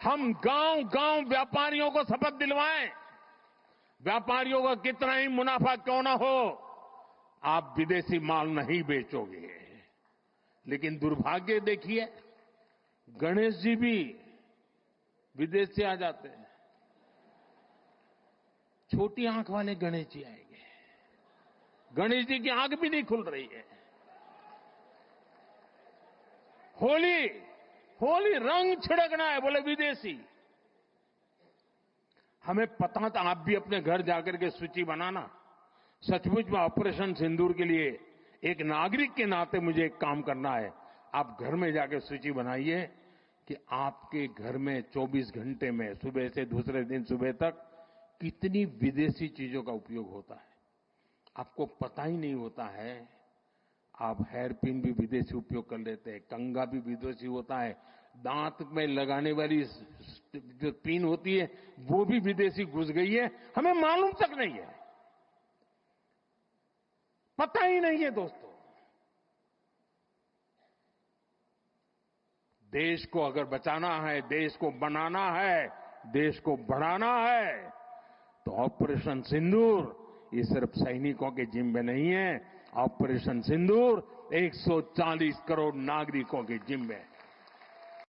हम गांव-गांव व्यापारियों को शपथ दिलवाएं, व्यापारियों का कितना ही मुनाफा क्यों ना हो, आप विदेशी माल नहीं बेचोगे। लेकिन दुर्भाग्य देखिए, गणेश जी भी विदेश से आ जाते हैं। छोटी आंख वाले गणेश जी आएंगे, गणेश जी की आंख भी नहीं खुल रही है। होली रंग छिड़कना है, बोले विदेशी। हमें पता था, आप भी अपने घर जाकर के सूची बनाना। सचमुच में ऑपरेशन सिंदूर के लिए एक नागरिक के नाते मुझे एक काम करना है। आप घर में जाकर सूची बनाइए कि आपके घर में 24 घंटे में सुबह से दूसरे दिन सुबह तक कितनी विदेशी चीजों का उपयोग होता है। आपको पता ही नहीं होता है। आप हेयर पिन भी विदेशी उपयोग कर लेते हैं, कंघा भी विदेशी होता है, दांत में लगाने वाली जो पिन होती है वो भी विदेशी घुस गई है, हमें मालूम तक नहीं है, पता ही नहीं है। दोस्तों, देश को अगर बचाना है, देश को बनाना है, देश को बढ़ाना है, तो ऑपरेशन सिंदूर ये सिर्फ सैनिकों के जिम्मे नहीं है। ऑपरेशन सिंदूर 140 करोड़ नागरिकों के जिम्मे है।